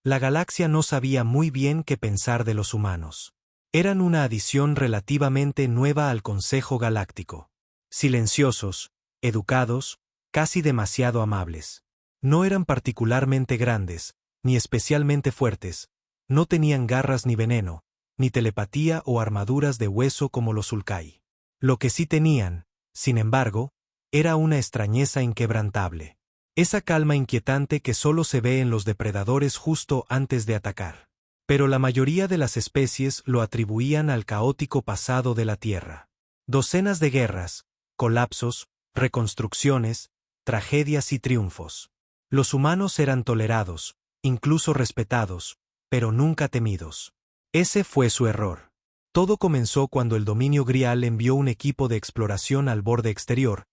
La galaxia no sabía muy bien qué pensar de los humanos. Eran una adición relativamente nueva al Consejo Galáctico. Silenciosos, educados, casi demasiado amables. No eran particularmente grandes, ni especialmente fuertes, no tenían garras ni veneno, ni telepatía o armaduras de hueso como los Sulkai. Lo que sí tenían, sin embargo, era una extrañeza inquebrantable. Esa calma inquietante que solo se ve en los depredadores justo antes de atacar. Pero la mayoría de las especies lo atribuían al caótico pasado de la Tierra. Docenas de guerras, colapsos, reconstrucciones, tragedias y triunfos. Los humanos eran tolerados, incluso respetados, pero nunca temidos. Ese fue su error. Todo comenzó cuando el dominio Grial envió un equipo de exploración al borde exterior,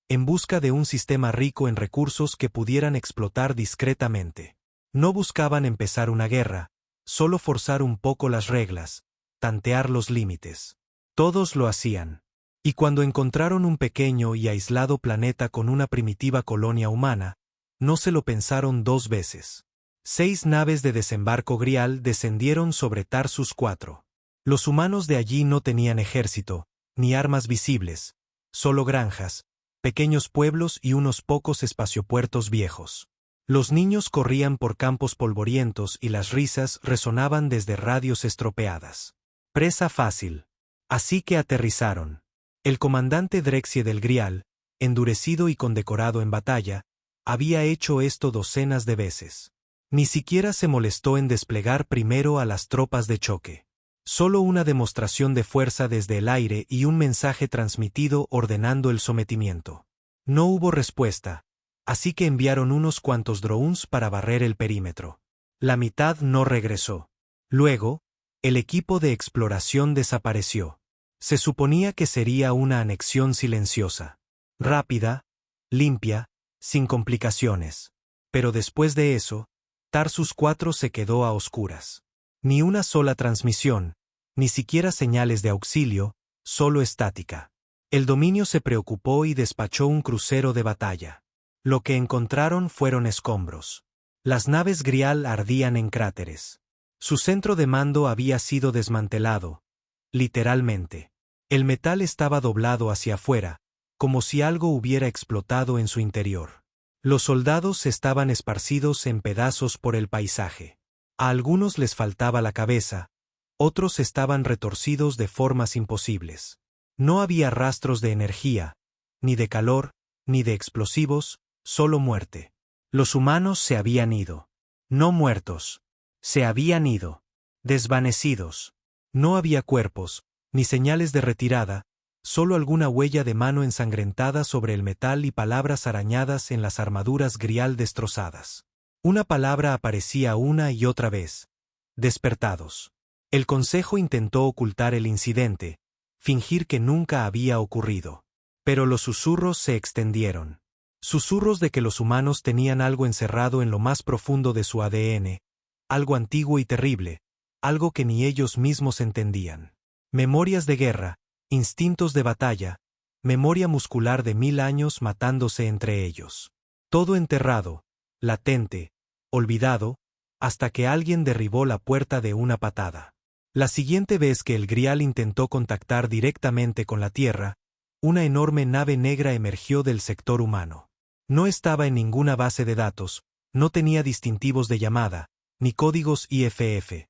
en busca de un sistema rico en recursos que pudieran explotar discretamente. No buscaban empezar una guerra, solo forzar un poco las reglas, tantear los límites. Todos lo hacían. Y cuando encontraron un pequeño y aislado planeta con una primitiva colonia humana, no se lo pensaron dos veces. 6 naves de desembarco Grial descendieron sobre Tarsus 4. Los humanos de allí no tenían ejército, ni armas visibles, solo granjas, pequeños pueblos y unos pocos espaciopuertos viejos. Los niños corrían por campos polvorientos y las risas resonaban desde radios estropeadas. Presa fácil. Así que aterrizaron. El comandante Drexie del Grial, endurecido y condecorado en batalla, había hecho esto docenas de veces. Ni siquiera se molestó en desplegar primero a las tropas de choque. Solo una demostración de fuerza desde el aire y un mensaje transmitido ordenando el sometimiento. No hubo respuesta, así que enviaron unos cuantos drones para barrer el perímetro. La mitad no regresó. Luego, el equipo de exploración desapareció. Se suponía que sería una anexión silenciosa. Rápida, limpia, sin complicaciones. Pero después de eso, Tarsus 4 se quedó a oscuras. Ni una sola transmisión, ni siquiera señales de auxilio, solo estática. El dominio se preocupó y despachó un crucero de batalla. Lo que encontraron fueron escombros. Las naves Grial ardían en cráteres. Su centro de mando había sido desmantelado, literalmente. El metal estaba doblado hacia afuera, como si algo hubiera explotado en su interior. Los soldados estaban esparcidos en pedazos por el paisaje. A algunos les faltaba la cabeza, otros estaban retorcidos de formas imposibles. No había rastros de energía, ni de calor, ni de explosivos, solo muerte. Los humanos se habían ido. No muertos. Se habían ido. Desvanecidos. No había cuerpos, ni señales de retirada, solo alguna huella de mano ensangrentada sobre el metal y palabras arañadas en las armaduras Grial destrozadas. Una palabra aparecía una y otra vez. Despertados. El Consejo intentó ocultar el incidente, fingir que nunca había ocurrido. Pero los susurros se extendieron. Susurros de que los humanos tenían algo encerrado en lo más profundo de su ADN, algo antiguo y terrible, algo que ni ellos mismos entendían. Memorias de guerra, instintos de batalla, memoria muscular de 1000 años matándose entre ellos. Todo enterrado, latente, olvidado, hasta que alguien derribó la puerta de una patada. La siguiente vez que el Grial intentó contactar directamente con la Tierra, una enorme nave negra emergió del sector humano. No estaba en ninguna base de datos, no tenía distintivos de llamada, ni códigos IFF.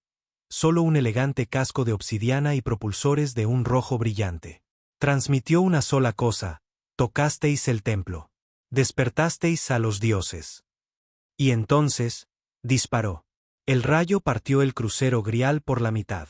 Solo un elegante casco de obsidiana y propulsores de un rojo brillante. Transmitió una sola cosa: tocasteis el templo. Despertasteis a los dioses. Y entonces, disparó. El rayo partió el crucero Grial por la mitad.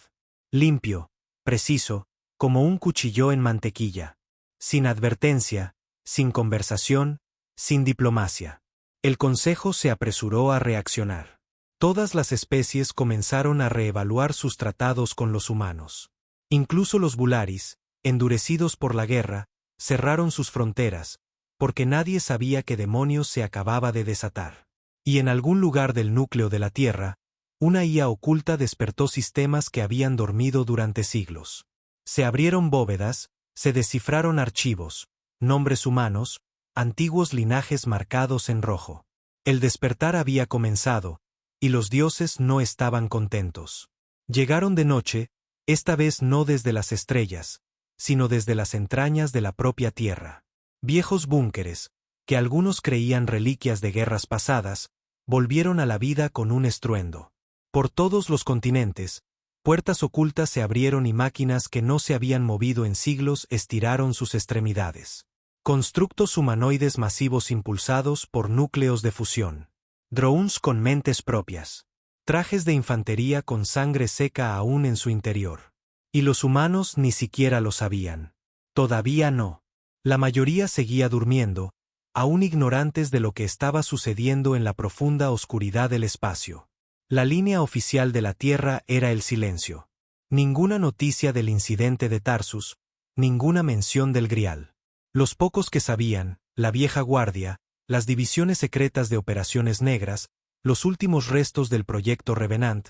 Limpio, preciso, como un cuchillo en mantequilla. Sin advertencia, sin conversación, sin diplomacia. El Consejo se apresuró a reaccionar. Todas las especies comenzaron a reevaluar sus tratados con los humanos. Incluso los Bularis, endurecidos por la guerra, cerraron sus fronteras, porque nadie sabía qué demonios se acababa de desatar. Y en algún lugar del núcleo de la Tierra, una IA oculta despertó sistemas que habían dormido durante siglos. Se abrieron bóvedas, se descifraron archivos, nombres humanos, antiguos linajes marcados en rojo. El despertar había comenzado, y los dioses no estaban contentos. Llegaron de noche, esta vez no desde las estrellas, sino desde las entrañas de la propia tierra. Viejos búnkeres, que algunos creían reliquias de guerras pasadas, volvieron a la vida con un estruendo. Por todos los continentes, puertas ocultas se abrieron y máquinas que no se habían movido en siglos estiraron sus extremidades. Constructos humanoides masivos impulsados por núcleos de fusión. Drones con mentes propias. Trajes de infantería con sangre seca aún en su interior. Y los humanos ni siquiera lo sabían. Todavía no. La mayoría seguía durmiendo, aún ignorantes de lo que estaba sucediendo en la profunda oscuridad del espacio. La línea oficial de la Tierra era el silencio. Ninguna noticia del incidente de Tarsus, ninguna mención del Grial. Los pocos que sabían, la vieja guardia, las divisiones secretas de operaciones negras, los últimos restos del proyecto Revenant,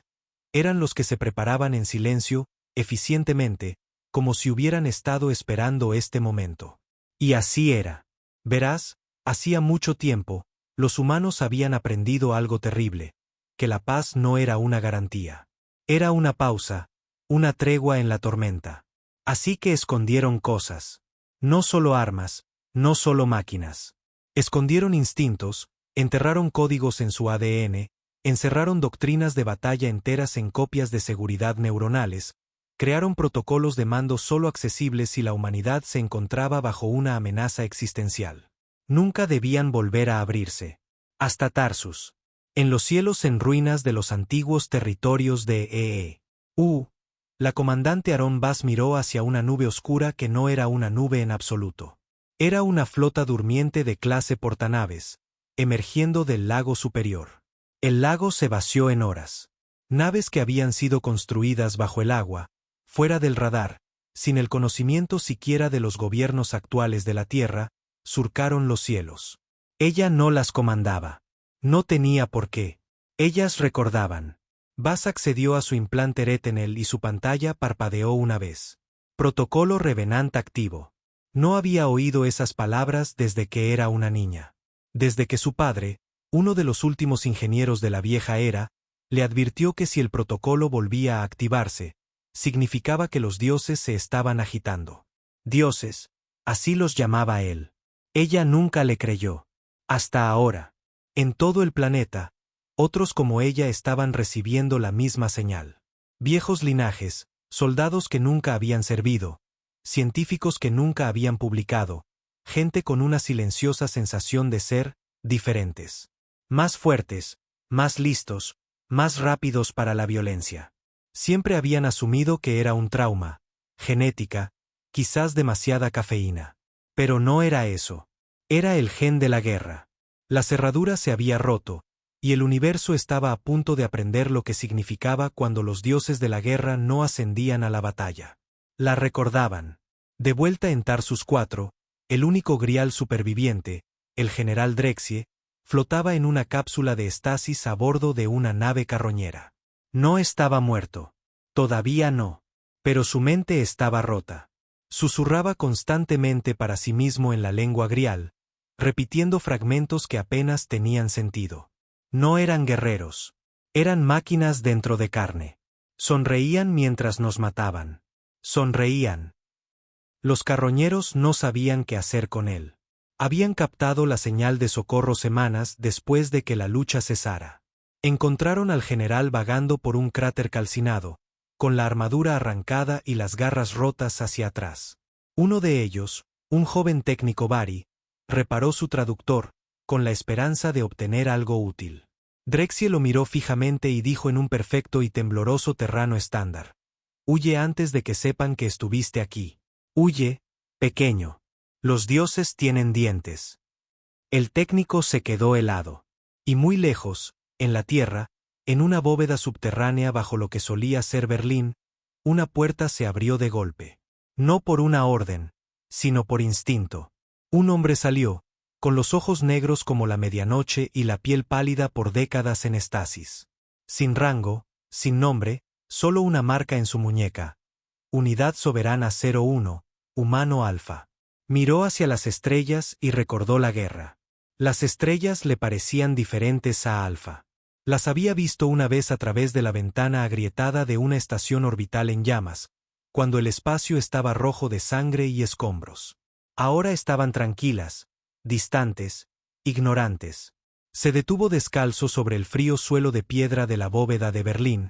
eran los que se preparaban en silencio, eficientemente, como si hubieran estado esperando este momento. Y así era. Verás, hacía mucho tiempo, los humanos habían aprendido algo terrible, que la paz no era una garantía. Era una pausa, una tregua en la tormenta. Así que escondieron cosas. No solo armas, no solo máquinas. Escondieron instintos, enterraron códigos en su ADN, encerraron doctrinas de batalla enteras en copias de seguridad neuronales, crearon protocolos de mando solo accesibles si la humanidad se encontraba bajo una amenaza existencial. Nunca debían volver a abrirse. Hasta Tarsus. En los cielos en ruinas de los antiguos territorios de E.E.U., la comandante Aaron Bass miró hacia una nube oscura que no era una nube en absoluto. Era una flota durmiente de clase portanaves, emergiendo del lago superior. El lago se vació en horas. Naves que habían sido construidas bajo el agua, fuera del radar, sin el conocimiento siquiera de los gobiernos actuales de la Tierra, surcaron los cielos. Ella no las comandaba. No tenía por qué. Ellas recordaban. Bass accedió a su implante retinal y su pantalla parpadeó una vez. Protocolo Revenant activo. No había oído esas palabras desde que era una niña. Desde que su padre, uno de los últimos ingenieros de la vieja era, le advirtió que si el protocolo volvía a activarse, significaba que los dioses se estaban agitando. Dioses, así los llamaba él. Ella nunca le creyó. Hasta ahora. En todo el planeta, otros como ella estaban recibiendo la misma señal. Viejos linajes, soldados que nunca habían servido, científicos que nunca habían publicado, gente con una silenciosa sensación de ser diferentes. Más fuertes, más listos, más rápidos para la violencia. Siempre habían asumido que era un trauma, genética, quizás demasiada cafeína. Pero no era eso. Era el gen de la guerra. La cerradura se había roto, y el universo estaba a punto de aprender lo que significaba cuando los dioses de la guerra no ascendían a la batalla. La recordaban. De vuelta en Tarsus 4, el único grial superviviente, el general Drexie, flotaba en una cápsula de estasis a bordo de una nave carroñera. No estaba muerto. Todavía no. Pero su mente estaba rota. Susurraba constantemente para sí mismo en la lengua grial, repitiendo fragmentos que apenas tenían sentido. No eran guerreros. Eran máquinas dentro de carne. Sonreían mientras nos mataban. Sonreían. Los carroñeros no sabían qué hacer con él. Habían captado la señal de socorro semanas después de que la lucha cesara. Encontraron al general vagando por un cráter calcinado, con la armadura arrancada y las garras rotas hacia atrás. Uno de ellos, un joven técnico Bari, reparó su traductor, con la esperanza de obtener algo útil. Drexie lo miró fijamente y dijo en un perfecto y tembloroso terrano estándar: «Huye antes de que sepan que estuviste aquí. Huye, pequeño. Los dioses tienen dientes». El técnico se quedó helado. Y muy lejos, en la tierra, en una bóveda subterránea bajo lo que solía ser Berlín, una puerta se abrió de golpe. No por una orden, sino por instinto. Un hombre salió, con los ojos negros como la medianoche y la piel pálida por décadas en estasis. Sin rango, sin nombre, solo una marca en su muñeca. Unidad Soberana 01, Humano Alfa. Miró hacia las estrellas y recordó la guerra. Las estrellas le parecían diferentes a Alfa. Las había visto una vez a través de la ventana agrietada de una estación orbital en llamas, cuando el espacio estaba rojo de sangre y escombros. Ahora estaban tranquilas, distantes, ignorantes. Se detuvo descalzo sobre el frío suelo de piedra de la bóveda de Berlín,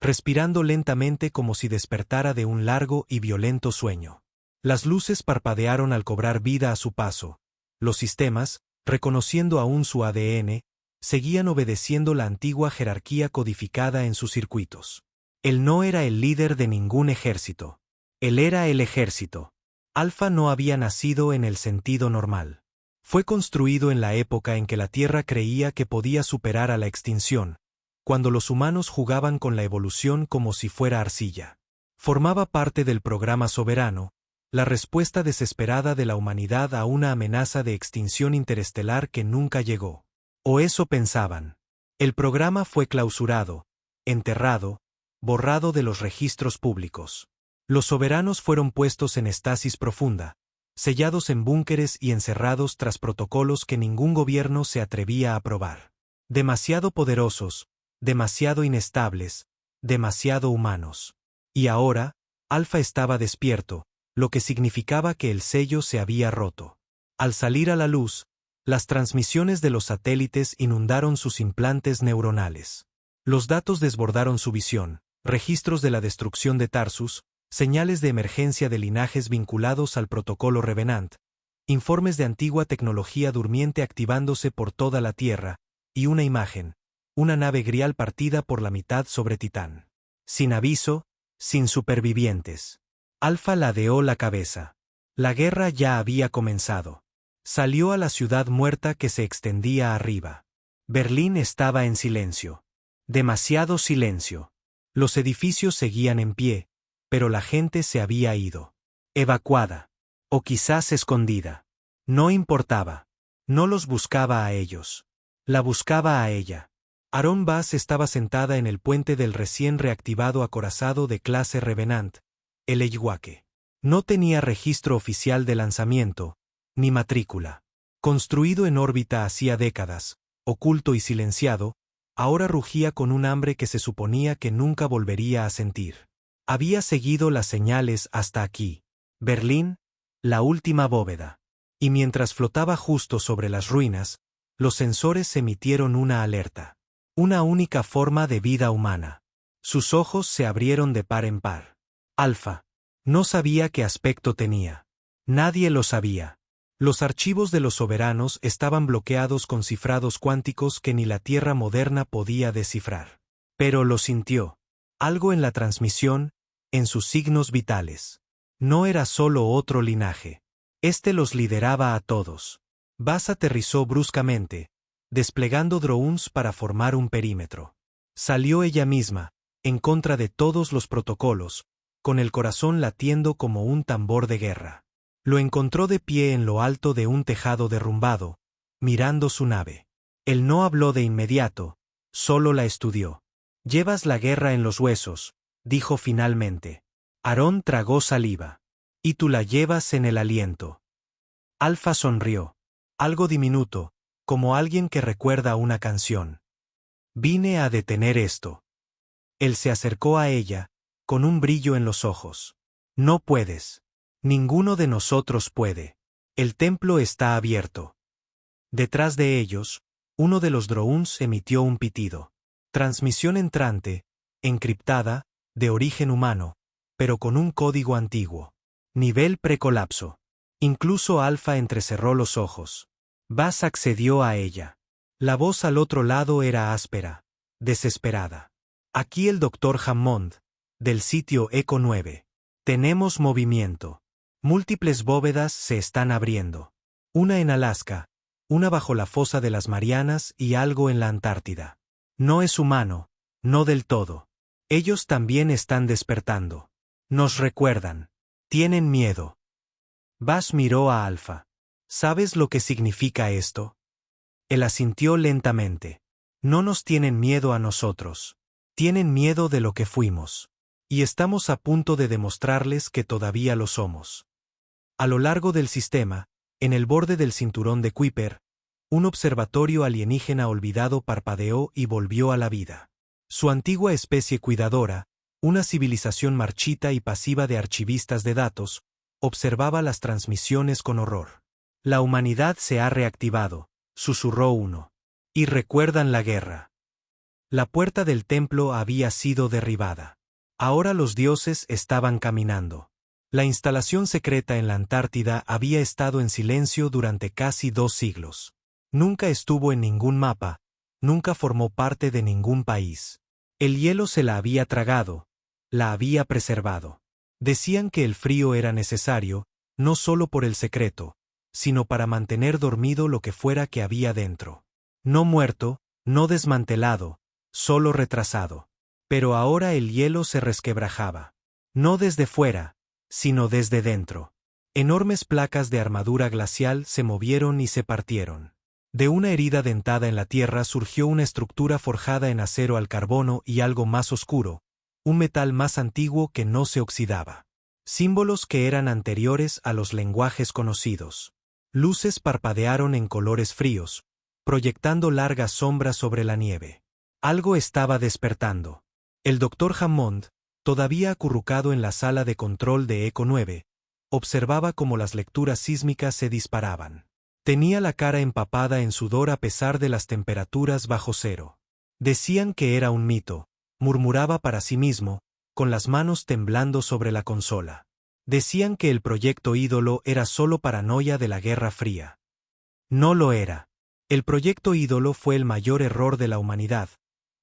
respirando lentamente como si despertara de un largo y violento sueño. Las luces parpadearon al cobrar vida a su paso. Los sistemas, reconociendo aún su ADN, seguían obedeciendo la antigua jerarquía codificada en sus circuitos. Él no era el líder de ningún ejército. Él era el ejército. Alfa no había nacido en el sentido normal. Fue construido en la época en que la Tierra creía que podía superar a la extinción, cuando los humanos jugaban con la evolución como si fuera arcilla. Formaba parte del programa soberano, la respuesta desesperada de la humanidad a una amenaza de extinción interestelar que nunca llegó. O eso pensaban. El programa fue clausurado, enterrado, borrado de los registros públicos. Los soberanos fueron puestos en estasis profunda, sellados en búnkeres y encerrados tras protocolos que ningún gobierno se atrevía a aprobar. Demasiado poderosos, demasiado inestables, demasiado humanos. Y ahora, Alfa estaba despierto, lo que significaba que el sello se había roto. Al salir a la luz, las transmisiones de los satélites inundaron sus implantes neuronales. Los datos desbordaron su visión, registros de la destrucción de Tarsus, señales de emergencia de linajes vinculados al protocolo Revenant, informes de antigua tecnología durmiente activándose por toda la Tierra, y una imagen, una nave grial partida por la mitad sobre Titán. Sin aviso, sin supervivientes. Alfa ladeó la cabeza. La guerra ya había comenzado. Salió a la ciudad muerta que se extendía arriba. Berlín estaba en silencio. Demasiado silencio. Los edificios seguían en pie, pero la gente se había ido. Evacuada. O quizás escondida. No importaba. No los buscaba a ellos. La buscaba a ella. Aaron Bass estaba sentada en el puente del recién reactivado acorazado de clase Revenant, el Eiwake. No tenía registro oficial de lanzamiento, ni matrícula. Construido en órbita hacía décadas, oculto y silenciado, ahora rugía con un hambre que se suponía que nunca volvería a sentir. Había seguido las señales hasta aquí. Berlín, la última bóveda. Y mientras flotaba justo sobre las ruinas, los sensores emitieron una alerta. Una única forma de vida humana. Sus ojos se abrieron de par en par. Alfa. No sabía qué aspecto tenía. Nadie lo sabía. Los archivos de los soberanos estaban bloqueados con cifrados cuánticos que ni la Tierra moderna podía descifrar. Pero lo sintió. Algo en la transmisión, en sus signos vitales. No era solo otro linaje. Este los lideraba a todos. Bass aterrizó bruscamente, desplegando drones para formar un perímetro. Salió ella misma, en contra de todos los protocolos, con el corazón latiendo como un tambor de guerra. Lo encontró de pie en lo alto de un tejado derrumbado, mirando su nave. Él no habló de inmediato, solo la estudió. «Llevas la guerra en los huesos», dijo finalmente. Aaron tragó saliva. «Y tú la llevas en el aliento». Alfa sonrió. Algo diminuto, como alguien que recuerda una canción. «Vine a detener esto». Él se acercó a ella, con un brillo en los ojos. «No puedes. Ninguno de nosotros puede. El templo está abierto». Detrás de ellos, uno de los drones emitió un pitido. Transmisión entrante, encriptada, de origen humano, pero con un código antiguo. Nivel precolapso. Incluso Alfa entrecerró los ojos. Bass accedió a ella. La voz al otro lado era áspera, desesperada. «Aquí el Dr. Hammond, del sitio Eco 9. Tenemos movimiento. Múltiples bóvedas se están abriendo. Una en Alaska, una bajo la fosa de las Marianas y algo en la Antártida. No es humano, no del todo. Ellos también están despertando. Nos recuerdan. Tienen miedo». Bass miró a Alfa. «¿Sabes lo que significa esto?» Él asintió lentamente. «No nos tienen miedo a nosotros. Tienen miedo de lo que fuimos. Y estamos a punto de demostrarles que todavía lo somos». A lo largo del sistema, en el borde del cinturón de Kuiper, Un observatorio alienígena olvidado parpadeó y volvió a la vida. Su antigua especie cuidadora, una civilización marchita y pasiva de archivistas de datos, observaba las transmisiones con horror. La humanidad se ha reactivado, susurró uno. Y recuerdan la guerra. La puerta del templo había sido derribada. Ahora los dioses estaban caminando. La instalación secreta en la Antártida había estado en silencio durante casi 2 siglos. Nunca estuvo en ningún mapa, nunca formó parte de ningún país. El hielo se la había tragado, la había preservado. Decían que el frío era necesario, no solo por el secreto, sino para mantener dormido lo que fuera que había dentro. No muerto, no desmantelado, solo retrasado. Pero ahora el hielo se resquebrajaba. No desde fuera, sino desde dentro. Enormes placas de armadura glacial se movieron y se partieron. De una herida dentada en la tierra surgió una estructura forjada en acero al carbono y algo más oscuro, un metal más antiguo que no se oxidaba. Símbolos que eran anteriores a los lenguajes conocidos. Luces parpadearon en colores fríos, proyectando largas sombras sobre la nieve. Algo estaba despertando. El Dr. Hammond, todavía acurrucado en la sala de control de Eco 9, observaba cómo las lecturas sísmicas se disparaban. Tenía la cara empapada en sudor a pesar de las temperaturas bajo cero. Decían que era un mito, murmuraba para sí mismo, con las manos temblando sobre la consola. Decían que el proyecto Ídolo era solo paranoia de la Guerra Fría. No lo era. El proyecto Ídolo fue el mayor error de la humanidad,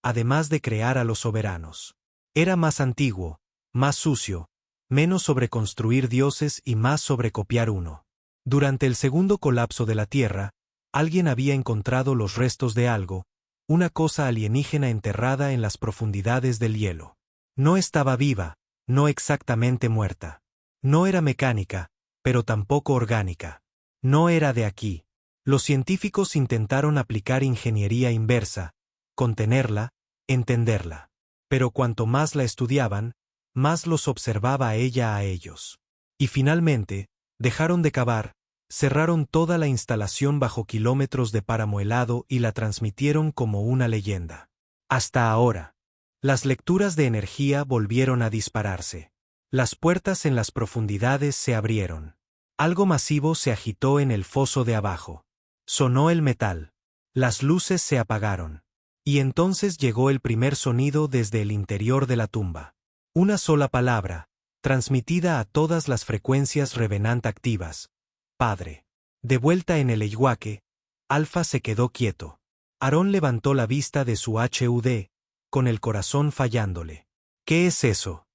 además de crear a los soberanos. Era más antiguo, más sucio, menos sobre construir dioses y más sobre copiar uno. Durante el segundo colapso de la Tierra, alguien había encontrado los restos de algo, una cosa alienígena enterrada en las profundidades del hielo. No estaba viva, no exactamente muerta. No era mecánica, pero tampoco orgánica. No era de aquí. Los científicos intentaron aplicar ingeniería inversa, contenerla, entenderla. Pero cuanto más la estudiaban, más los observaba ella a ellos. Y finalmente, dejaron de cavar, cerraron toda la instalación bajo kilómetros de páramo helado y la transmitieron como una leyenda. Hasta ahora. Las lecturas de energía volvieron a dispararse. Las puertas en las profundidades se abrieron. Algo masivo se agitó en el foso de abajo. Sonó el metal. Las luces se apagaron. Y entonces llegó el primer sonido desde el interior de la tumba. Una sola palabra, transmitida a todas las frecuencias Revenant activas. Padre. De vuelta en el Eyguaque, Alfa se quedó quieto. Aarón levantó la vista de su HUD, con el corazón fallándole. ¿Qué es eso?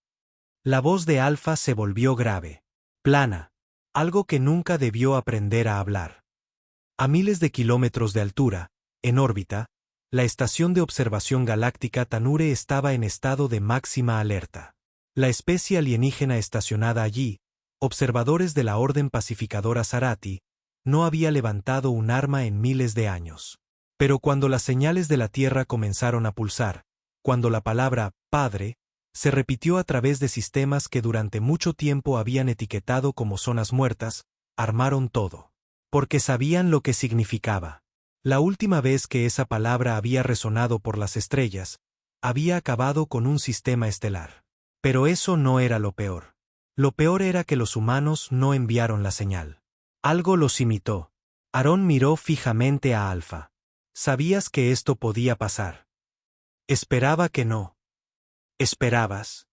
La voz de Alfa se volvió grave. Plana. Algo que nunca debió aprender a hablar. A miles de kilómetros de altura, en órbita, la estación de observación galáctica Tanure estaba en estado de máxima alerta. La especie alienígena estacionada allí, observadores de la Orden Pacificadora Zarati, no había levantado un arma en miles de años. Pero cuando las señales de la Tierra comenzaron a pulsar, cuando la palabra «padre» se repitió a través de sistemas que durante mucho tiempo habían etiquetado como zonas muertas, armaron todo. Porque sabían lo que significaba. La última vez que esa palabra había resonado por las estrellas, había acabado con un sistema estelar. Pero eso no era lo peor. Lo peor era que los humanos no enviaron la señal. Algo los imitó. Aarón miró fijamente a Alfa. ¿Sabías que esto podía pasar? Esperaba que no. ¿Esperabas?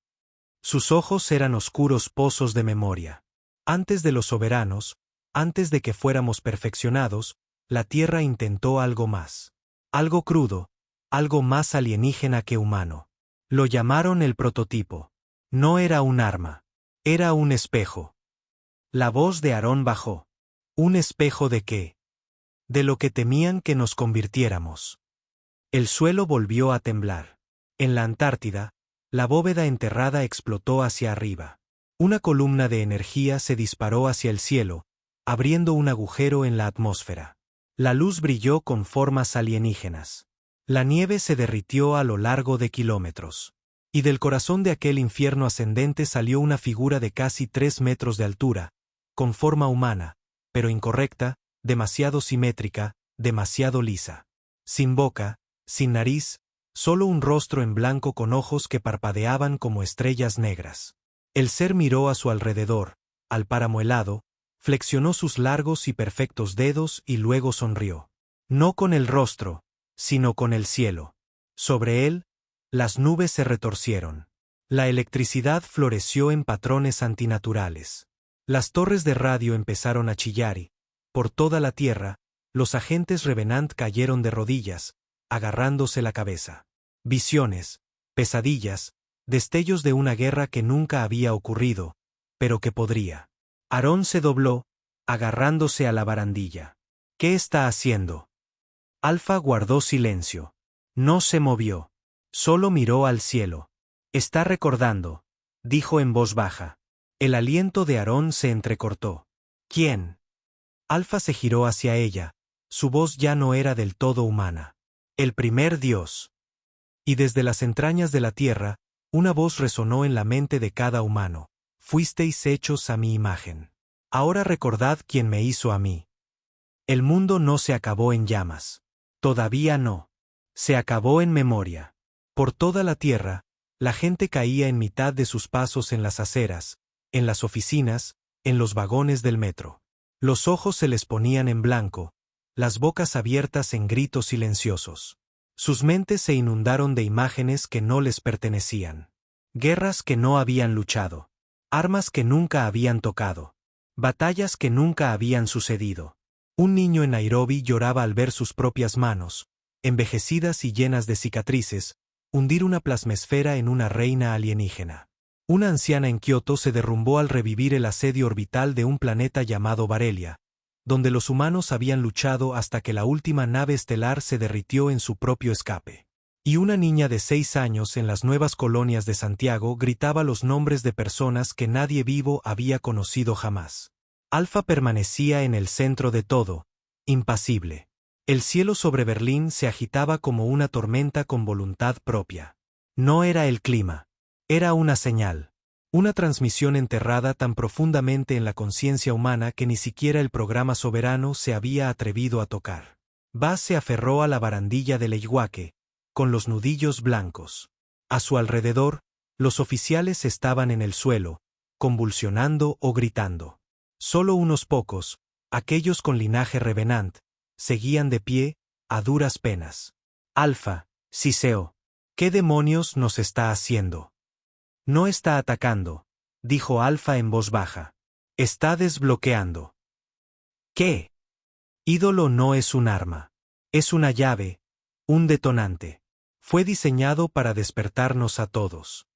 Sus ojos eran oscuros pozos de memoria. Antes de los soberanos, antes de que fuéramos perfeccionados, la Tierra intentó algo más. Algo crudo, algo más alienígena que humano. Lo llamaron el prototipo. No era un arma. Era un espejo. La voz de Aarón bajó. ¿Un espejo de qué? De lo que temían que nos convirtiéramos. El suelo volvió a temblar. En la Antártida, la bóveda enterrada explotó hacia arriba. Una columna de energía se disparó hacia el cielo, abriendo un agujero en la atmósfera. La luz brilló con formas alienígenas. La nieve se derritió a lo largo de kilómetros. Y del corazón de aquel infierno ascendente salió una figura de casi 3 metros de altura, con forma humana, pero incorrecta, demasiado simétrica, demasiado lisa. Sin boca, sin nariz, solo un rostro en blanco con ojos que parpadeaban como estrellas negras. El ser miró a su alrededor, al páramo helado, flexionó sus largos y perfectos dedos y luego sonrió. No con el rostro, sino con el cielo. Sobre él, las nubes se retorcieron. La electricidad floreció en patrones antinaturales. Las torres de radio empezaron a chillar y, por toda la tierra, los agentes Revenant cayeron de rodillas, agarrándose la cabeza. Visiones, pesadillas, destellos de una guerra que nunca había ocurrido, pero que podría. Aarón se dobló, agarrándose a la barandilla. ¿Qué está haciendo? Alfa guardó silencio. No se movió. Solo miró al cielo. Está recordando, dijo en voz baja. El aliento de Aarón se entrecortó. ¿Quién? Alfa se giró hacia ella. Su voz ya no era del todo humana. El primer Dios. Y desde las entrañas de la tierra, una voz resonó en la mente de cada humano. Fuisteis hechos a mi imagen. Ahora recordad quién me hizo a mí. El mundo no se acabó en llamas. Todavía no. Se acabó en memoria. Por toda la tierra, la gente caía en mitad de sus pasos en las aceras, en las oficinas, en los vagones del metro. Los ojos se les ponían en blanco, las bocas abiertas en gritos silenciosos. Sus mentes se inundaron de imágenes que no les pertenecían. Guerras que no habían luchado. Armas que nunca habían tocado. Batallas que nunca habían sucedido. Un niño en Nairobi lloraba al ver sus propias manos, envejecidas y llenas de cicatrices, hundir una plasmesfera en una reina alienígena. Una anciana en Kioto se derrumbó al revivir el asedio orbital de un planeta llamado Barelia, donde los humanos habían luchado hasta que la última nave estelar se derritió en su propio escape. Y una niña de 6 años en las nuevas colonias de Santiago gritaba los nombres de personas que nadie vivo había conocido jamás. Alfa permanecía en el centro de todo, impasible. El cielo sobre Berlín se agitaba como una tormenta con voluntad propia. No era el clima. Era una señal. Una transmisión enterrada tan profundamente en la conciencia humana que ni siquiera el programa soberano se había atrevido a tocar. Bas se aferró a la barandilla del Eiwake, con los nudillos blancos. A su alrededor, los oficiales estaban en el suelo, convulsionando o gritando. Solo unos pocos, aquellos con linaje Revenant, seguían de pie, a duras penas. Alfa, Siseo, ¿qué demonios nos está haciendo? No está atacando, dijo Alfa en voz baja. Está desbloqueando. ¿Qué? Ídolo no es un arma. Es una llave, un detonante. Fue diseñado para despertarnos a todos.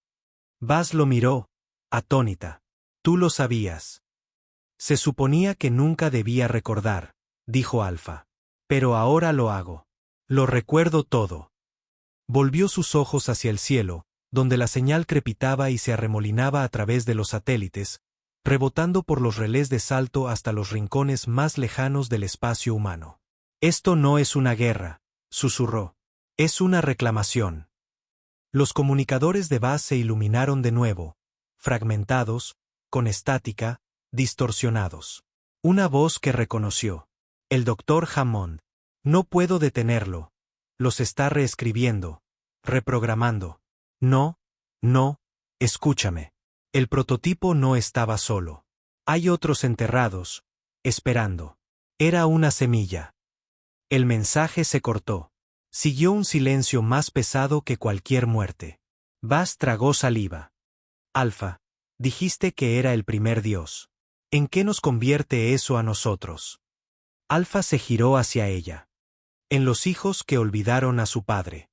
Bas lo miró, atónita. Tú lo sabías. Se suponía que nunca debía recordar, dijo Alfa. Pero ahora lo hago. Lo recuerdo todo. Volvió sus ojos hacia el cielo, donde la señal crepitaba y se arremolinaba a través de los satélites, rebotando por los relés de salto hasta los rincones más lejanos del espacio humano. Esto no es una guerra, susurró. Es una reclamación. Los comunicadores de Bas se iluminaron de nuevo, fragmentados, con estática, distorsionados. Una voz que reconoció. El doctor Hammond. No puedo detenerlo. Los está reescribiendo, reprogramando. No, escúchame. El prototipo no estaba solo. Hay otros enterrados, esperando. Era una semilla. El mensaje se cortó. Siguió un silencio más pesado que cualquier muerte. Bas tragó saliva. Alfa, dijiste que era el primer Dios. ¿En qué nos convierte eso a nosotros? Alfa se giró hacia ella. En los hijos que olvidaron a su padre.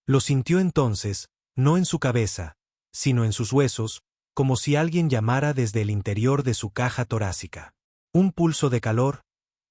Lo sintió entonces, no en su cabeza, sino en sus huesos, como si alguien llamara desde el interior de su caja torácica. Un pulso de calor,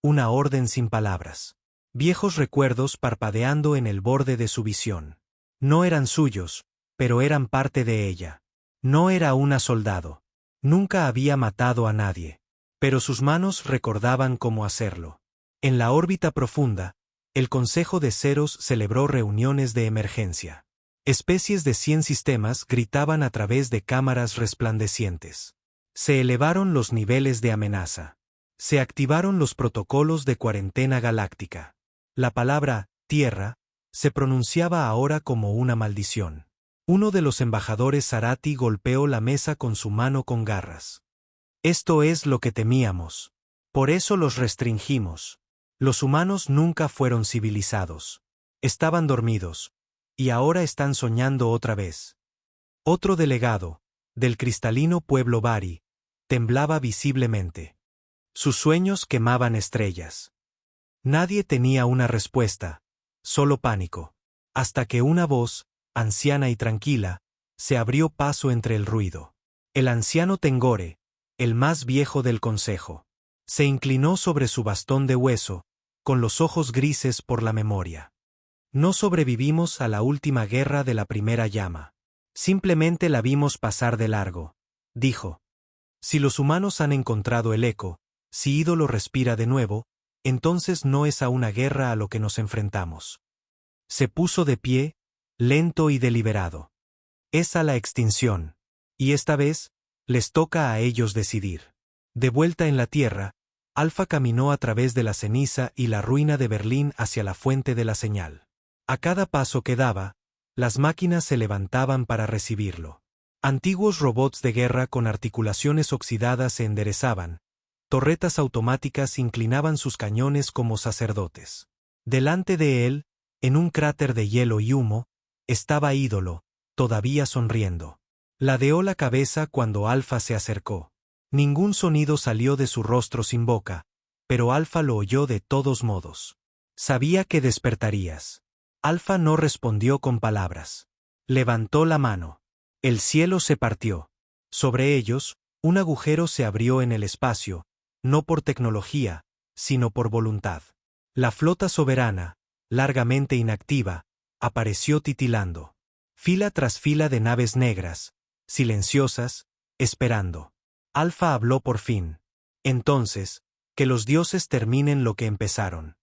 una orden sin palabras. Viejos recuerdos parpadeando en el borde de su visión. No eran suyos, pero eran parte de ella. No era una soldado. Nunca había matado a nadie. Pero sus manos recordaban cómo hacerlo. En la órbita profunda, el Consejo de Ceros celebró reuniones de emergencia. Especies de 100 sistemas gritaban a través de cámaras resplandecientes. Se elevaron los niveles de amenaza. Se activaron los protocolos de cuarentena galáctica. La palabra tierra se pronunciaba ahora como una maldición. Uno de los embajadores Zarati golpeó la mesa con su mano con garras. Esto es lo que temíamos. Por eso los restringimos. Los humanos nunca fueron civilizados. Estaban dormidos. Y ahora están soñando otra vez. Otro delegado, del cristalino pueblo Bari, temblaba visiblemente. Sus sueños quemaban estrellas. Nadie tenía una respuesta, solo pánico. Hasta que una voz, anciana y tranquila, se abrió paso entre el ruido. El anciano Tengore, el más viejo del consejo, se inclinó sobre su bastón de hueso, con los ojos grises por la memoria. No sobrevivimos a la última guerra de la primera llama. Simplemente la vimos pasar de largo, dijo. Si los humanos han encontrado el eco, si ídolo respira de nuevo, entonces no es a una guerra a lo que nos enfrentamos. Se puso de pie, lento y deliberado. Es a la extinción. Y esta vez, les toca a ellos decidir. De vuelta en la tierra, Alfa caminó a través de la ceniza y la ruina de Berlín hacia la fuente de la señal. A cada paso que daba, las máquinas se levantaban para recibirlo. Antiguos robots de guerra con articulaciones oxidadas se enderezaban. Torretas automáticas inclinaban sus cañones como sacerdotes. Delante de él, en un cráter de hielo y humo, estaba Ídolo, todavía sonriendo. Ladeó la cabeza cuando Alfa se acercó. Ningún sonido salió de su rostro sin boca, pero Alfa lo oyó de todos modos. Sabía que despertarías. Alfa no respondió con palabras. Levantó la mano. El cielo se partió. Sobre ellos, un agujero se abrió en el espacio, no por tecnología, sino por voluntad. La flota soberana, largamente inactiva, apareció titilando. Fila tras fila de naves negras, silenciosas, esperando. Alfa habló por fin. Entonces, que los dioses terminen lo que empezaron.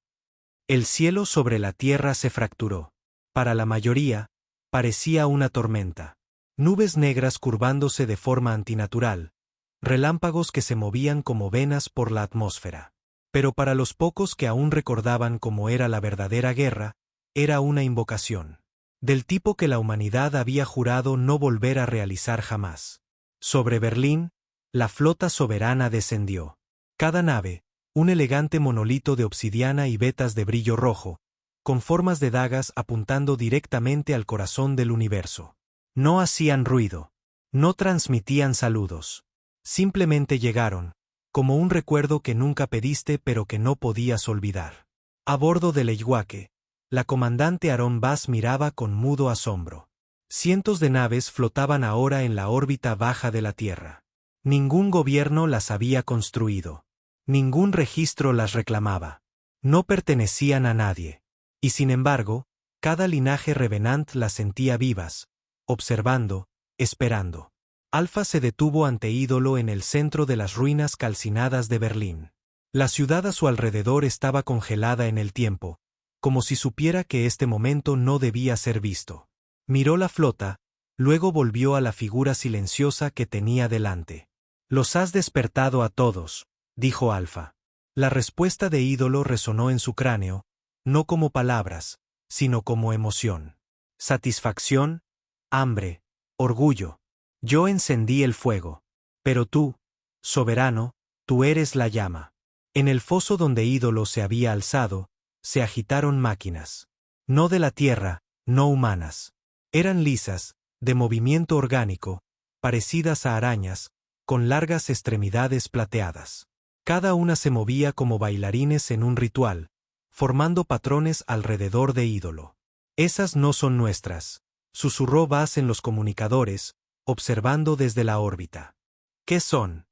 El cielo sobre la tierra se fracturó. Para la mayoría, parecía una tormenta. Nubes negras curvándose de forma antinatural, relámpagos que se movían como venas por la atmósfera. Pero para los pocos que aún recordaban cómo era la verdadera guerra, era una invocación. Del tipo que la humanidad había jurado no volver a realizar jamás. Sobre Berlín, la flota soberana descendió. Cada nave, un elegante monolito de obsidiana y vetas de brillo rojo, con formas de dagas apuntando directamente al corazón del universo. No hacían ruido. No transmitían saludos. Simplemente llegaron, como un recuerdo que nunca pediste pero que no podías olvidar. A bordo del Eyguaque, la comandante Aaron Bass miraba con mudo asombro. Cientos de naves flotaban ahora en la órbita baja de la Tierra. Ningún gobierno las había construido. Ningún registro las reclamaba. No pertenecían a nadie. Y sin embargo, cada linaje Revenant las sentía vivas, observando, esperando. Alfa se detuvo ante Ídolo en el centro de las ruinas calcinadas de Berlín. La ciudad a su alrededor estaba congelada en el tiempo, como si supiera que este momento no debía ser visto. Miró la flota, luego volvió a la figura silenciosa que tenía delante. «Los has despertado a todos», dijo Alfa. La respuesta de Ídolo resonó en su cráneo, no como palabras, sino como emoción. Satisfacción, hambre, orgullo. Yo encendí el fuego. Pero tú, soberano, tú eres la llama. En el foso donde Ídolo se había alzado, se agitaron máquinas. No de la tierra, no humanas. Eran lisas, de movimiento orgánico, parecidas a arañas, con largas extremidades plateadas. Cada una se movía como bailarines en un ritual, formando patrones alrededor de Ídolo. Esas no son nuestras, susurró Bass en los comunicadores, observando desde la órbita. ¿Qué son?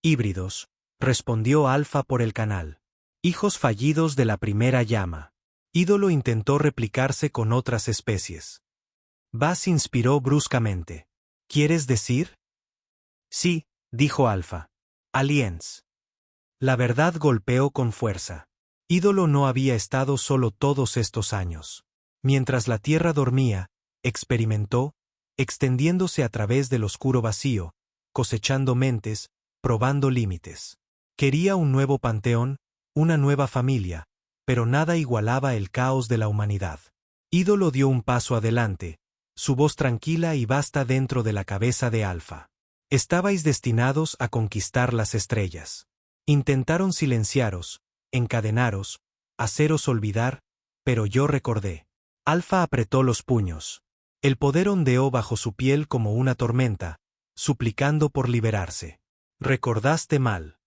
Híbridos, respondió Alfa por el canal. Hijos fallidos de la primera llama. Ídolo intentó replicarse con otras especies. Bass inspiró bruscamente. ¿Quieres decir? Sí, dijo Alfa. Aliens. La verdad golpeó con fuerza. Ídolo no había estado solo todos estos años. Mientras la Tierra dormía, experimentó, extendiéndose a través del oscuro vacío, cosechando mentes, probando límites. Quería un nuevo panteón, una nueva familia, pero nada igualaba el caos de la humanidad. Ídolo dio un paso adelante, su voz tranquila y vasta dentro de la cabeza de Alfa. Estabais destinados a conquistar las estrellas. Intentaron silenciaros, encadenaros, haceros olvidar, pero yo recordé. Alfa apretó los puños. El poder ondeó bajo su piel como una tormenta, suplicando por liberarse. Recordaste mal.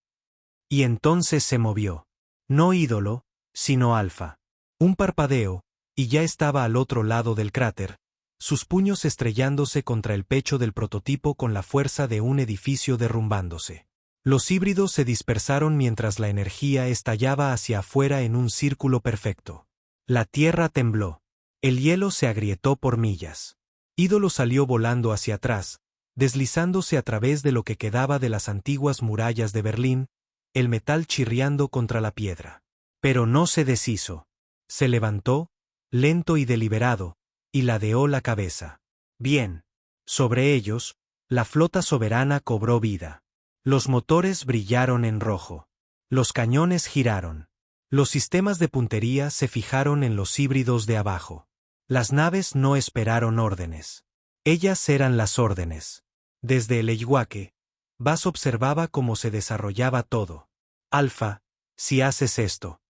Y entonces se movió. No Ídolo, sino Alfa. Un parpadeo, y ya estaba al otro lado del cráter, sus puños estrellándose contra el pecho del prototipo con la fuerza de un edificio derrumbándose. Los híbridos se dispersaron mientras la energía estallaba hacia afuera en un círculo perfecto. La tierra tembló. El hielo se agrietó por millas. Ídolo salió volando hacia atrás, deslizándose a través de lo que quedaba de las antiguas murallas de Berlín, el metal chirriando contra la piedra. Pero no se deshizo. Se levantó, lento y deliberado, y ladeó la cabeza. Bien. Sobre ellos, la flota soberana cobró vida. Los motores brillaron en rojo. Los cañones giraron. Los sistemas de puntería se fijaron en los híbridos de abajo. Las naves no esperaron órdenes. Ellas eran las órdenes. Desde el Eyguaque, Bas observaba cómo se desarrollaba todo. Alfa, si haces esto.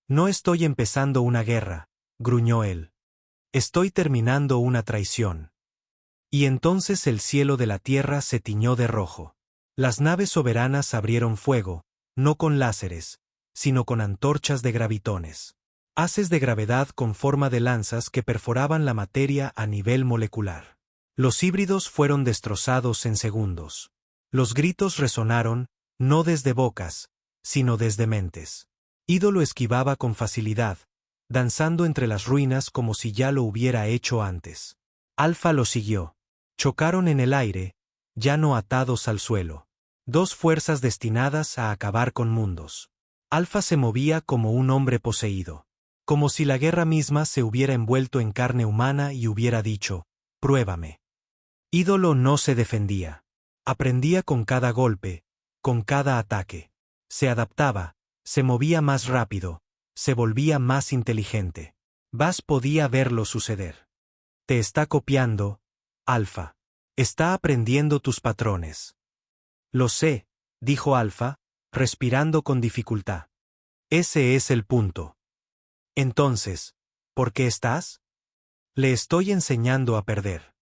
No estoy empezando una guerra, gruñó él. Estoy terminando una traición. Y entonces el cielo de la tierra se tiñó de rojo. Las naves soberanas abrieron fuego, no con láseres, sino con antorchas de gravitones. Haces de gravedad con forma de lanzas que perforaban la materia a nivel molecular. Los híbridos fueron destrozados en segundos. Los gritos resonaron, no desde bocas, sino desde mentes. Ídolo esquivaba con facilidad, danzando entre las ruinas como si ya lo hubiera hecho antes. Alfa lo siguió. Chocaron en el aire, ya no atados al suelo. Dos fuerzas destinadas a acabar con mundos. Alfa se movía como un hombre poseído. Como si la guerra misma se hubiera envuelto en carne humana y hubiera dicho, pruébame. Ídolo no se defendía. Aprendía con cada golpe, con cada ataque. Se adaptaba, se movía más rápido, se volvía más inteligente. Bas podía verlo suceder. Te está copiando, Alfa. Está aprendiendo tus patrones. Lo sé, dijo Alfa, respirando con dificultad. Ese es el punto. Entonces, ¿por qué estás? Le estoy enseñando a perder.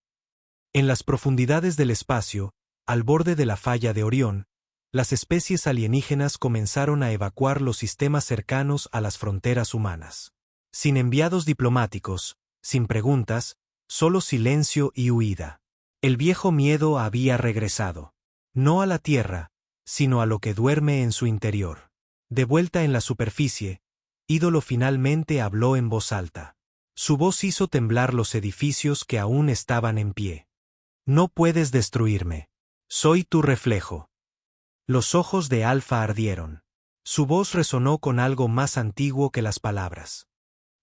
En las profundidades del espacio, al borde de la falla de Orión, las especies alienígenas comenzaron a evacuar los sistemas cercanos a las fronteras humanas. Sin enviados diplomáticos, sin preguntas, solo silencio y huida. El viejo miedo había regresado. No a la Tierra, sino a lo que duerme en su interior. De vuelta en la superficie, Ídolo finalmente habló en voz alta. Su voz hizo temblar los edificios que aún estaban en pie. No puedes destruirme. Soy tu reflejo. Los ojos de Alfa ardieron. Su voz resonó con algo más antiguo que las palabras.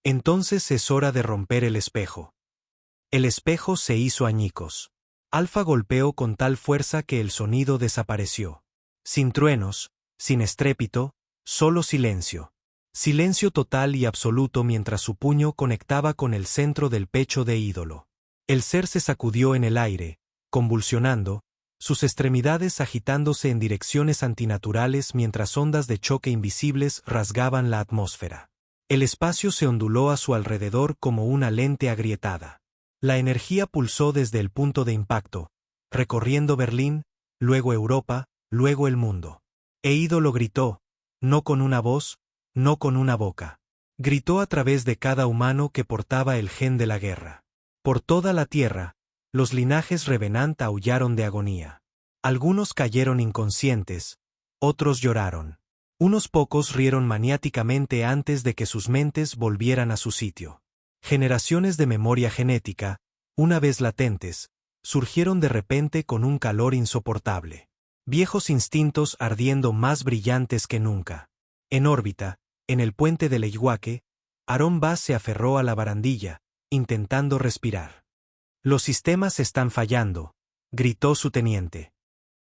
Entonces es hora de romper el espejo. El espejo se hizo añicos. Alfa golpeó con tal fuerza que el sonido desapareció. Sin truenos, sin estrépito, solo silencio. Silencio total y absoluto mientras su puño conectaba con el centro del pecho de Ídolo. El ser se sacudió en el aire, convulsionando, sus extremidades agitándose en direcciones antinaturales mientras ondas de choque invisibles rasgaban la atmósfera. El espacio se onduló a su alrededor como una lente agrietada. La energía pulsó desde el punto de impacto, recorriendo Berlín, luego Europa, luego el mundo. E Ídolo gritó, no con una voz, no con una boca. Gritó a través de cada humano que portaba el gen de la guerra. Por toda la tierra, los linajes Revenant aullaron de agonía. Algunos cayeron inconscientes, otros lloraron. Unos pocos rieron maniáticamente antes de que sus mentes volvieran a su sitio. Generaciones de memoria genética, una vez latentes, surgieron de repente con un calor insoportable. Viejos instintos ardiendo más brillantes que nunca. En órbita, en el puente del Eyguaque, Aaron Bass se aferró a la barandilla, intentando respirar. Los sistemas están fallando, gritó su teniente.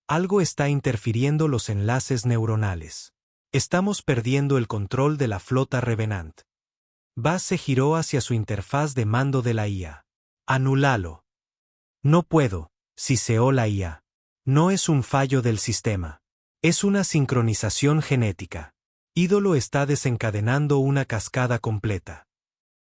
Algo está interfiriendo los enlaces neuronales. Estamos perdiendo el control de la flota Revenant. Buzz se giró hacia su interfaz de mando de la IA. Anulalo. No puedo, siseó la IA. No es un fallo del sistema. Es una sincronización genética. Ídolo está desencadenando una cascada completa.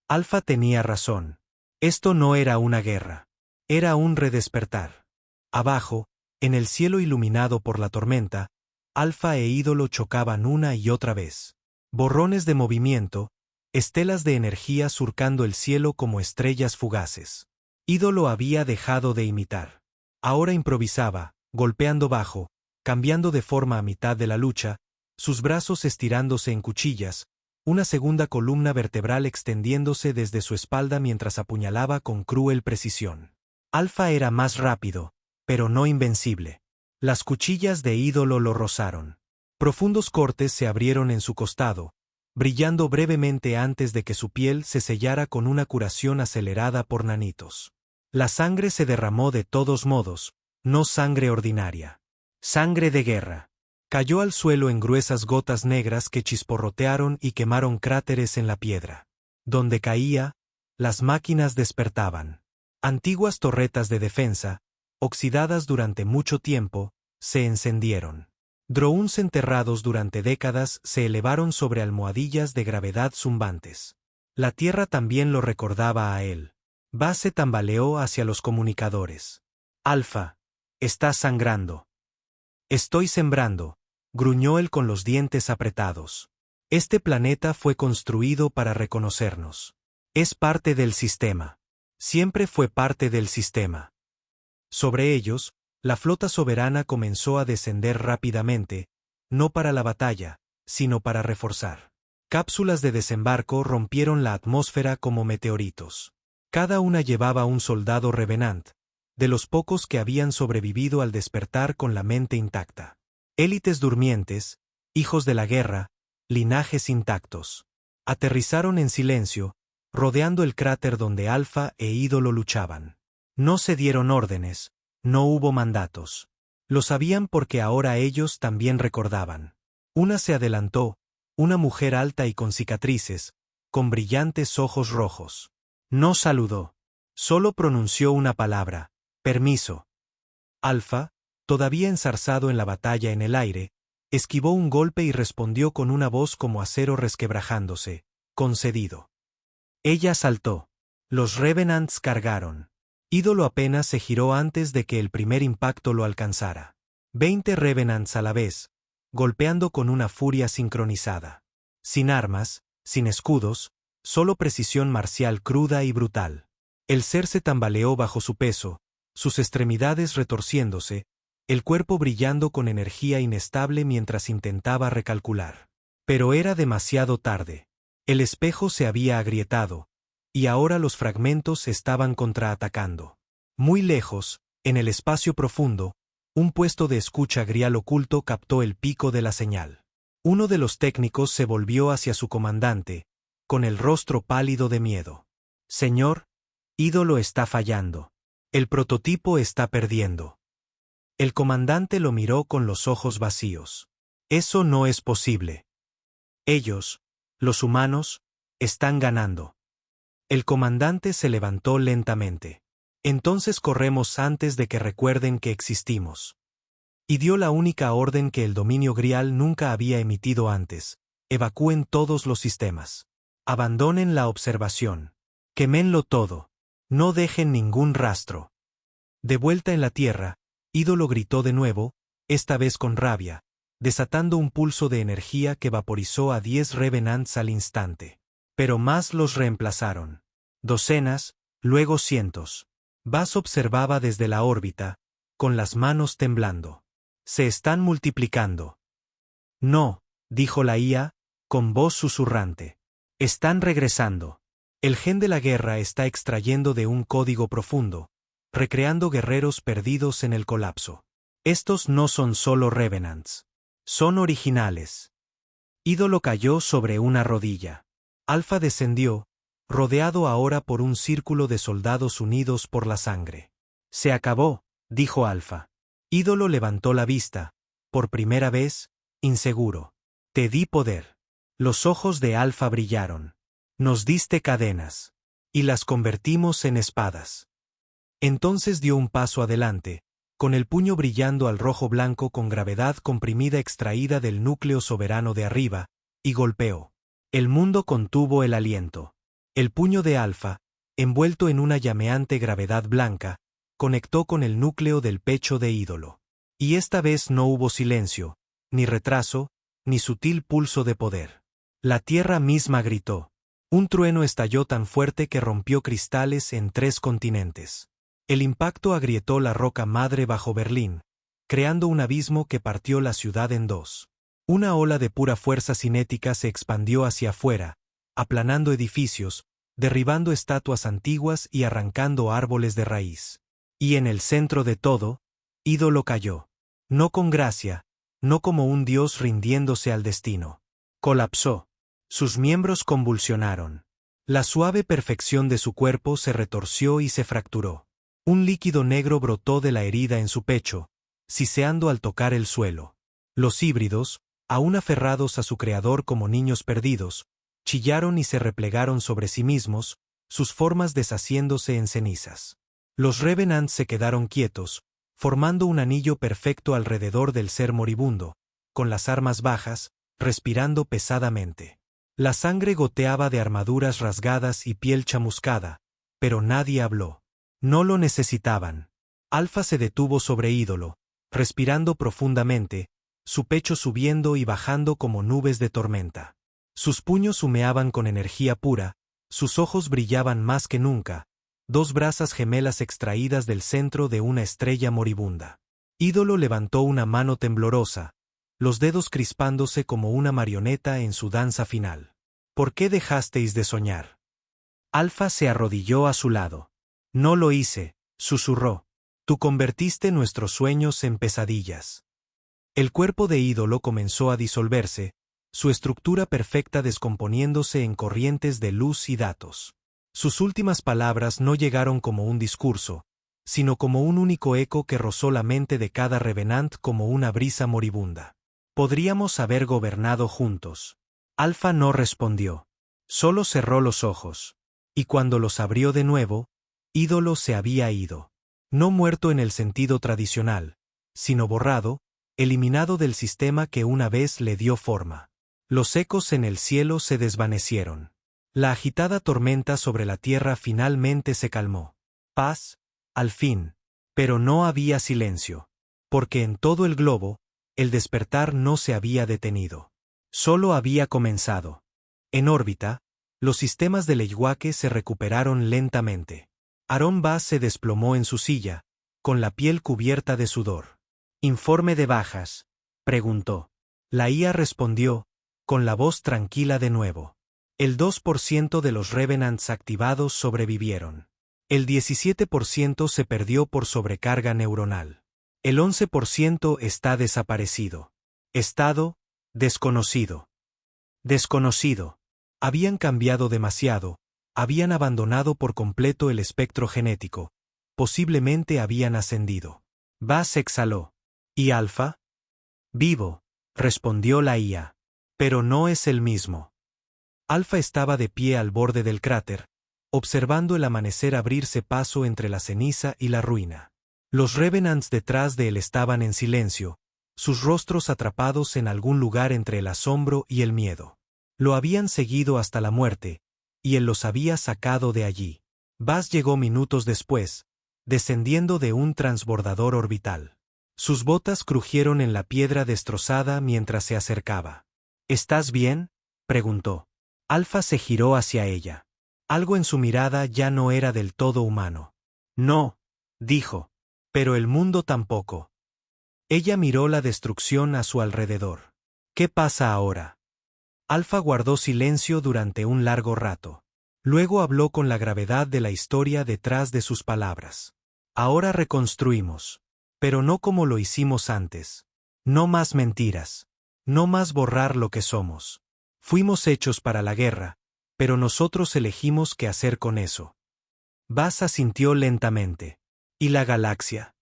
Alpha tenía razón. Esto no era una guerra. Era un redespertar. Abajo, en el cielo iluminado por la tormenta, Alpha e Ídolo chocaban una y otra vez. Borrones de movimiento, estelas de energía surcando el cielo como estrellas fugaces. Ídolo había dejado de imitar. Ahora improvisaba, golpeando bajo, cambiando de forma a mitad de la lucha, sus brazos estirándose en cuchillas, una segunda columna vertebral extendiéndose desde su espalda mientras apuñalaba con cruel precisión. Alpha era más rápido, pero no invencible. Las cuchillas de Ídolo lo rozaron. Profundos cortes se abrieron en su costado, brillando brevemente antes de que su piel se sellara con una curación acelerada por nanitos. La sangre se derramó de todos modos, no sangre ordinaria. Sangre de guerra. Cayó al suelo en gruesas gotas negras que chisporrotearon y quemaron cráteres en la piedra. Donde caía, las máquinas despertaban. Antiguas torretas de defensa, oxidadas durante mucho tiempo, se encendieron. Drones enterrados durante décadas se elevaron sobre almohadillas de gravedad zumbantes. La tierra también lo recordaba a él. Buzz se tambaleó hacia los comunicadores. Alpha, estás sangrando. Estoy sembrando, gruñó él con los dientes apretados. Este planeta fue construido para reconocernos. Es parte del sistema. Siempre fue parte del sistema. Sobre ellos, la flota soberana comenzó a descender rápidamente, no para la batalla, sino para reforzar. Cápsulas de desembarco rompieron la atmósfera como meteoritos. Cada una llevaba un soldado Revenant, de los pocos que habían sobrevivido al despertar con la mente intacta. Élites durmientes, hijos de la guerra, linajes intactos. Aterrizaron en silencio, rodeando el cráter donde Alpha e Ídolo luchaban. No se dieron órdenes, no hubo mandatos. Lo sabían porque ahora ellos también recordaban. Una se adelantó, una mujer alta y con cicatrices, con brillantes ojos rojos. No saludó. Solo pronunció una palabra: permiso. Alpha, todavía enzarzado en la batalla en el aire, esquivó un golpe y respondió con una voz como acero resquebrajándose: concedido. Ella saltó. Los Revenants cargaron. Ídolo apenas se giró antes de que el primer impacto lo alcanzara. 20 Revenants a la vez, golpeando con una furia sincronizada. Sin armas, sin escudos, solo precisión marcial cruda y brutal. El ser se tambaleó bajo su peso, sus extremidades retorciéndose, el cuerpo brillando con energía inestable mientras intentaba recalcular. Pero era demasiado tarde. El espejo se había agrietado, y ahora los fragmentos estaban contraatacando. Muy lejos, en el espacio profundo, un puesto de escucha grial oculto captó el pico de la señal. Uno de los técnicos se volvió hacia su comandante, con el rostro pálido de miedo. Señor, Ídolo está fallando. El prototipo está perdiendo. El comandante lo miró con los ojos vacíos. Eso no es posible. Ellos, los humanos, están ganando. El comandante se levantó lentamente. Entonces corremos antes de que recuerden que existimos. Y dio la única orden que el dominio grial nunca había emitido antes: evacúen todos los sistemas. Abandonen la observación. Quémenlo todo. No dejen ningún rastro. De vuelta en la tierra, Ídolo gritó de nuevo, esta vez con rabia, desatando un pulso de energía que vaporizó a 10 Revenants al instante. Pero más los reemplazaron. Docenas, luego cientos. Buzz observaba desde la órbita, con las manos temblando. Se están multiplicando. No, dijo la IA, con voz susurrante. Están regresando. El gen de la guerra está extrayendo de un código profundo, recreando guerreros perdidos en el colapso. Estos no son solo Revenants. Son originales. Ídolo cayó sobre una rodilla. Alpha descendió, rodeado ahora por un círculo de soldados unidos por la sangre. Se acabó, dijo Alpha. Ídolo levantó la vista, por primera vez, inseguro. Te di poder. Los ojos de Alfa brillaron. Nos diste cadenas. Y las convertimos en espadas. Entonces dio un paso adelante, con el puño brillando al rojo blanco con gravedad comprimida extraída del núcleo soberano de arriba, y golpeó. El mundo contuvo el aliento. El puño de Alfa, envuelto en una llameante gravedad blanca, conectó con el núcleo del pecho de Ídolo. Y esta vez no hubo silencio, ni retraso, ni sutil pulso de poder. La tierra misma gritó. Un trueno estalló tan fuerte que rompió cristales en 3 continentes. El impacto agrietó la roca madre bajo Berlín, creando un abismo que partió la ciudad en 2. Una ola de pura fuerza cinética se expandió hacia afuera, aplanando edificios, derribando estatuas antiguas y arrancando árboles de raíz. Y en el centro de todo, Ídolo cayó. No con gracia, no como un dios rindiéndose al destino. Colapsó. Sus miembros convulsionaron. La suave perfección de su cuerpo se retorció y se fracturó. Un líquido negro brotó de la herida en su pecho, siseando al tocar el suelo. Los híbridos, aún aferrados a su creador como niños perdidos, chillaron y se replegaron sobre sí mismos, sus formas deshaciéndose en cenizas. Los Revenants se quedaron quietos, formando un anillo perfecto alrededor del ser moribundo, con las armas bajas, respirando pesadamente. La sangre goteaba de armaduras rasgadas y piel chamuscada, pero nadie habló. No lo necesitaban. Alfa se detuvo sobre Ídolo, respirando profundamente, su pecho subiendo y bajando como nubes de tormenta. Sus puños humeaban con energía pura, sus ojos brillaban más que nunca, 2 brasas gemelas extraídas del centro de una estrella moribunda. Ídolo levantó una mano temblorosa, los dedos crispándose como una marioneta en su danza final. ¿Por qué dejasteis de soñar? Alfa se arrodilló a su lado. No lo hice, susurró. Tú convertiste nuestros sueños en pesadillas. El cuerpo de Ídolo comenzó a disolverse, su estructura perfecta descomponiéndose en corrientes de luz y datos. Sus últimas palabras no llegaron como un discurso, sino como un único eco que rozó la mente de cada Revenant como una brisa moribunda. Podríamos haber gobernado juntos. Alfa no respondió. Solo cerró los ojos. Y cuando los abrió de nuevo, Ídolo se había ido. No muerto en el sentido tradicional, sino borrado, eliminado del sistema que una vez le dio forma. Los ecos en el cielo se desvanecieron. La agitada tormenta sobre la tierra finalmente se calmó. Paz, al fin. Pero no había silencio. Porque en todo el globo, el despertar no se había detenido. Solo había comenzado. En órbita, los sistemas de Leywaque se recuperaron lentamente. Aaron Bass se desplomó en su silla, con la piel cubierta de sudor. «¿Informe de bajas?», preguntó. La IA respondió, con la voz tranquila de nuevo. El 2% de los Revenants activados sobrevivieron. El 17% se perdió por sobrecarga neuronal. El 11% está desaparecido. Estado, desconocido. Desconocido. Habían cambiado demasiado, habían abandonado por completo el espectro genético, posiblemente habían ascendido. Bass exhaló. ¿Y Alfa? Vivo, respondió la IA. Pero no es el mismo. Alfa estaba de pie al borde del cráter, observando el amanecer abrirse paso entre la ceniza y la ruina. Los Revenants detrás de él estaban en silencio, sus rostros atrapados en algún lugar entre el asombro y el miedo. Lo habían seguido hasta la muerte, y él los había sacado de allí. Bass llegó minutos después, descendiendo de un transbordador orbital. Sus botas crujieron en la piedra destrozada mientras se acercaba. ¿Estás bien?, preguntó. Alfa se giró hacia ella. Algo en su mirada ya no era del todo humano. No, dijo. Pero el mundo tampoco. Ella miró la destrucción a su alrededor. ¿Qué pasa ahora? Alfa guardó silencio durante un largo rato. Luego habló con la gravedad de la historia detrás de sus palabras. Ahora reconstruimos. Pero no como lo hicimos antes. No más mentiras. No más borrar lo que somos. Fuimos hechos para la guerra, pero nosotros elegimos qué hacer con eso. Bass asintió lentamente. ¿Y la galaxia?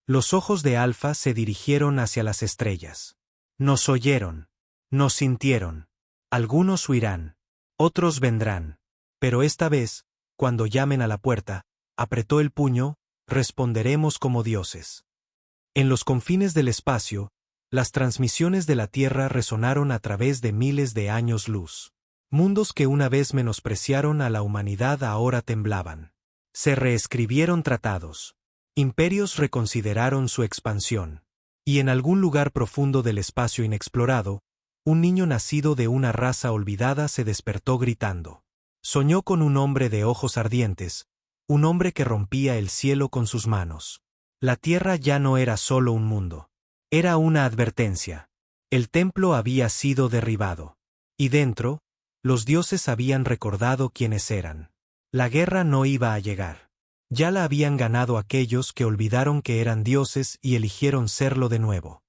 Los ojos de Alfa se dirigieron hacia las estrellas. Nos oyeron. Nos sintieron. Algunos huirán. Otros vendrán. Pero esta vez, cuando llamen a la puerta, apretó el puño, responderemos como dioses. En los confines del espacio, las transmisiones de la Tierra resonaron a través de miles de años luz. Mundos que una vez menospreciaron a la humanidad ahora temblaban. Se reescribieron tratados. Imperios reconsideraron su expansión. Y en algún lugar profundo del espacio inexplorado, un niño nacido de una raza olvidada se despertó gritando. Soñó con un hombre de ojos ardientes, un hombre que rompía el cielo con sus manos. La Tierra ya no era solo un mundo. Era una advertencia. El templo había sido derribado. Y dentro, los dioses habían recordado quiénes eran. La guerra no iba a llegar. Ya la habían ganado aquellos que olvidaron que eran dioses y eligieron serlo de nuevo.